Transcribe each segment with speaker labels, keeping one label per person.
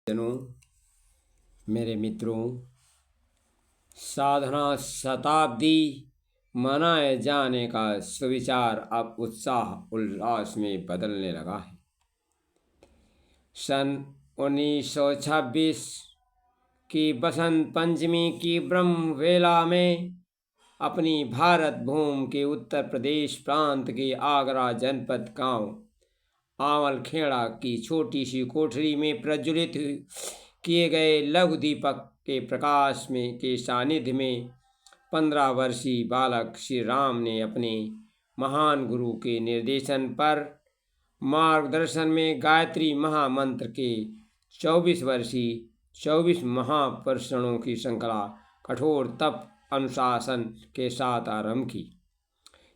Speaker 1: जनों, मेरे मित्रों, साधना शताब्दी मनाए जाने का सुविचार अब उत्साह उल्लास में बदलने लगा है। सन 1926 की बसंत पंचमी की ब्रह्म वेला में अपनी भारत भूमि के उत्तर प्रदेश प्रांत के आगरा जनपद गांव आंवलखेड़ा की छोटी सी कोठरी में प्रज्वलित किए गए लघु दीपक के प्रकाश में के सानिध्य में 15 वर्षीय बालक श्री राम ने अपने महान गुरु के निर्देशन पर मार्गदर्शन में गायत्री महामंत्र के 24 वर्षीय 24 महाप्रसरणों की श्रृंखला कठोर तप अनुशासन के साथ आरंभ की।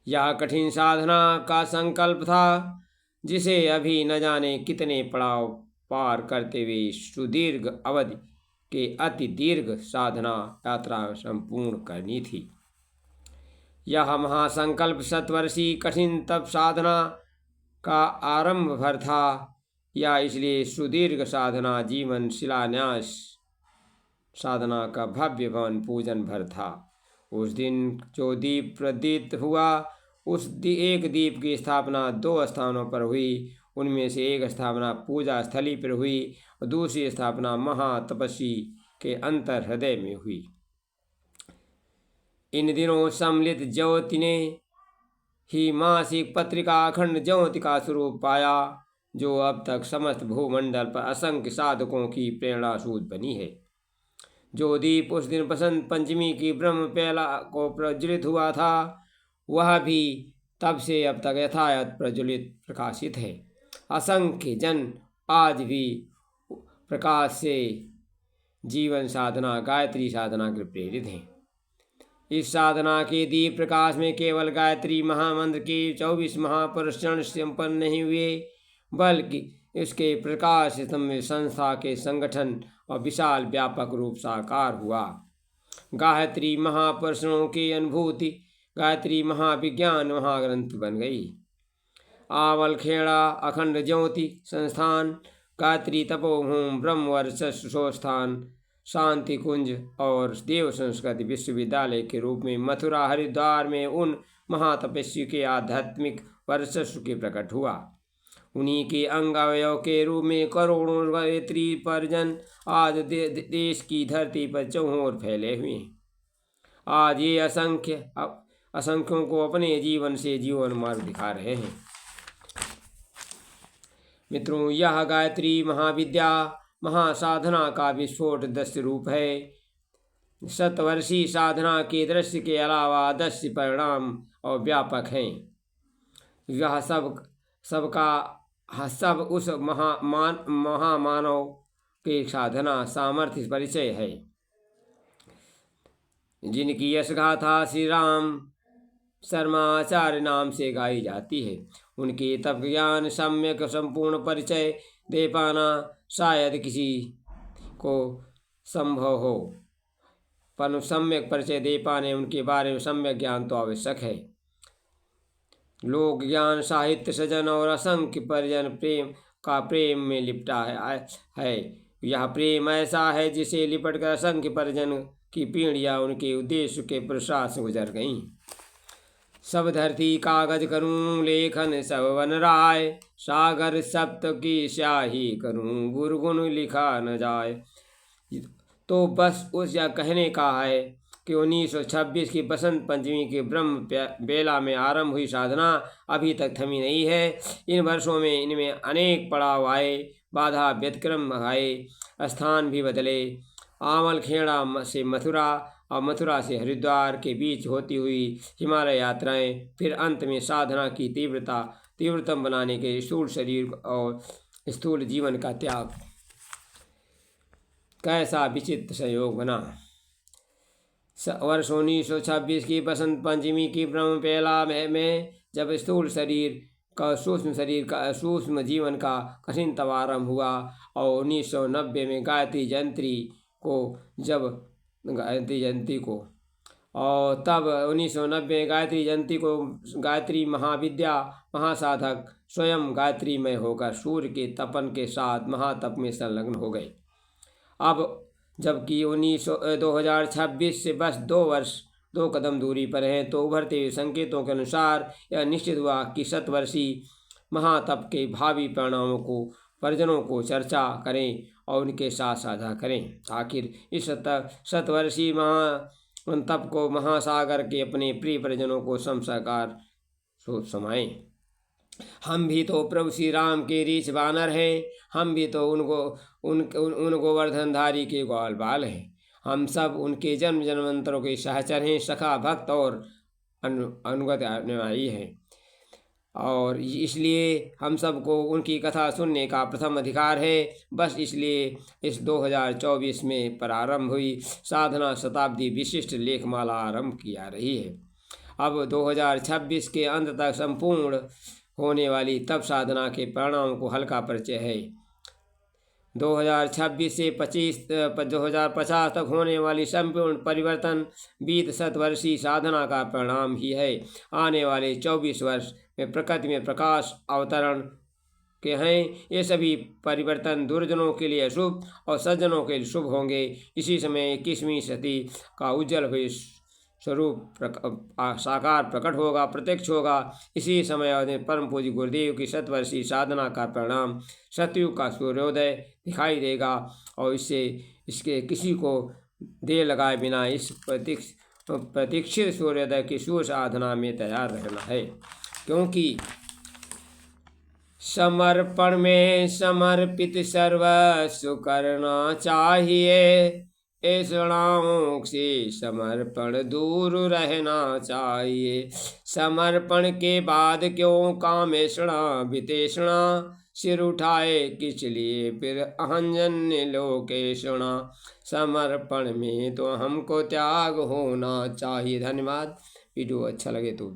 Speaker 1: यह कठिन साधना का संकल्प था जिसे अभी न जाने कितने पड़ाव पार करते हुए सुदीर्घ अवधि के अति दीर्घ साधना यात्रा संपूर्ण करनी थी। यह महासंकल्प शतवर्षीय कठिन तप साधना का आरंभ भर था, या इसलिए सुदीर्घ साधना जीवन शिलान्यास साधना का भव्य भवन पूजन भर था। उस दिन जो दीप प्रदीप्त हुआ, उस एक दीप की स्थापना 2 स्थानों पर हुई। उनमें से एक स्थापना पूजा स्थली पर हुई और दूसरी स्थापना महातपस्वी के अंतर हृदय में हुई। इन दिनों सम्मिलित ज्योति ने ही मासिक पत्रिका अखंड ज्योति का स्वरूप पाया, जो अब तक समस्त भूमंडल पर असंख्य साधकों की प्रेरणा सूत्र बनी है। जो दीप उस दिन बसंत पंचमी की ब्रह्म पेला को प्रज्वलित हुआ था, वह भी तब से अब तक यथायथ प्रज्वलित प्रकाशित है। असंख्य जन आज भी प्रकाश से जीवन साधना गायत्री साधना के प्रेरित हैं। इस साधना के दीप प्रकाश में केवल गायत्री महामंत्र के 24 महाप्रसरण संपन्न नहीं हुए, बल्कि इसके प्रकाश में संस्था के संगठन और विशाल व्यापक रूप साकार हुआ। गायत्री महाप्रसरणों की अनुभूति गायत्री महाविज्ञान महाग्रंथ बन गई। आंवलखेड़ा अखंड ज्योति संस्थान, गायत्री तपोभूमि ब्रह्म वर्चस्व स्थान, शांति कुंज और देव संस्कृति विश्वविद्यालय के रूप में मथुरा हरिद्वार में उन महातपस्वी के आध्यात्मिक वर्चस्व के प्रकट हुआ। उन्हीं के अंग अवयव के रूप में करोड़ों गायत्री परिजन आज देश की धरती पर चौहों ओर फैले हुए हैं। आज ये असंख्यों को अपने जीवन से जीवन मार्ग दिखा रहे हैं। मित्रों, यह गायत्री महाविद्या महासाधना का विस्फोट दृश्य रूप है। शतवर्षीय साधना के दृश्य के अलावा दृश्य परिणाम और व्यापक हैं। यह सब उस महामानव के साधना सामर्थ्य परिचय है, जिनकी यश गाथा श्री राम शर्माचार्य नाम से गाई जाती है। उनके तप ज्ञान सम्यक संपूर्ण परिचय दे पाना शायद किसी को संभव हो, पर सम्यक परिचय दे पाने उनके बारे में सम्यक ज्ञान तो आवश्यक है। लोक ज्ञान साहित्य सजन और असंख्य परिजन प्रेम में लिपटा है। यह प्रेम ऐसा है जिसे लिपट कर असंख्य परिजन की पीढ़ियाँ उनके उद्देश्य के प्रसाद से गुजर गईं। सब धरती कागज करूं लेखन सब वन राय, सागर सप्त की स्याही करूं गुरगुन लिखा न जाए। तो बस उस यह कहने का है कि 1926 की बसंत पंचमी के ब्रह्म बेला में आरंभ हुई साधना अभी तक थमी नहीं है। इन वर्षों में इनमें अनेक पड़ाव आए, बाधा व्यतिक्रम आए, स्थान भी बदले। आंवलखेड़ा से मथुरा और मथुरा से हरिद्वार के बीच होती हुई हिमालय यात्राएं, फिर अंत में साधना की तीव्रतम बनाने के स्थूल शरीर और स्थूल जीवन का त्याग। कैसा विचित्र संयोग बना। वर्ष 1926 की बसंत पंचमी की ब्रह्म पेला में जब स्थूल शरीर का सूक्ष्म जीवन का कठिन तप आरंभ हुआ और 1990 में गायत्री जयंती को और तब 1990 गायत्री जयंती को गायत्री महाविद्या महासाधक स्वयं गायत्री में होकर सूर्य के तपन के साथ महातप में संलग्न हो गए। अब जबकि 2026 से बस 2 कदम दूरी पर हैं, तो उभरते हुए संकेतों के अनुसार यह निश्चित हुआ कि शतवर्षी महातप के भावी परिणामों को परिजनों को चर्चा करें और उनके साथ साझा करें। आखिर इस शतवर्षीय तप को महासागर के अपने प्रिय परिजनों को समसाकार सोच समाएं। हम भी तो प्रभु श्री राम के रीछ बानर हैं, हम भी तो उन गोवर्धनधारी के ग्वाल बाल हैं। हम सब उनके जन्म जन्मांतरों के सहचर हैं, सखा भक्त और अनुगत अनुयायी हैं, और इसलिए हम सबको उनकी कथा सुनने का प्रथम अधिकार है। बस इसलिए इस 2024 में प्रारंभ हुई साधना शताब्दी विशिष्ट लेखमाला आरंभ की जा रही है। अब 2026 के अंत तक संपूर्ण होने वाली तप साधना के परिणामों को हल्का परिचय है। 2026 से 2050 तक होने वाली संपूर्ण परिवर्तन 20 शतवर्षीय साधना का परिणाम ही है। आने वाले 24 वर्ष में प्रकृति में प्रकाश अवतरण के हैं। ये सभी परिवर्तन दुर्जनों के लिए अशुभ और सज्जनों के लिए शुभ होंगे। इसी समय 21वीं सदी का उज्जवल हुए स्वरूप साकार प्रकट होगा, प्रत्यक्ष होगा। इसी समय और परम पूज्य गुरुदेव की शतवर्षीय साधना का परिणाम सतयुग का सूर्योदय दिखाई देगा, और इसके किसी को देर लगाए बिना इस प्रतीक्षित सूर्योदय की सूर्य साधना में तैयार रहना है, क्योंकि समर्पण में समर्पित सर्वस्व करना चाहिए। ऐषणाओं से समर्पण दूर रहना चाहिए। समर्पण के बाद क्यों कामेषणा वितेषणा, सिर उठाए किस लिए फिर अहंजन्य लोकेषणा। समर्पण में तो हमको त्याग होना चाहिए। धन्यवाद। वीडियो अच्छा लगे तो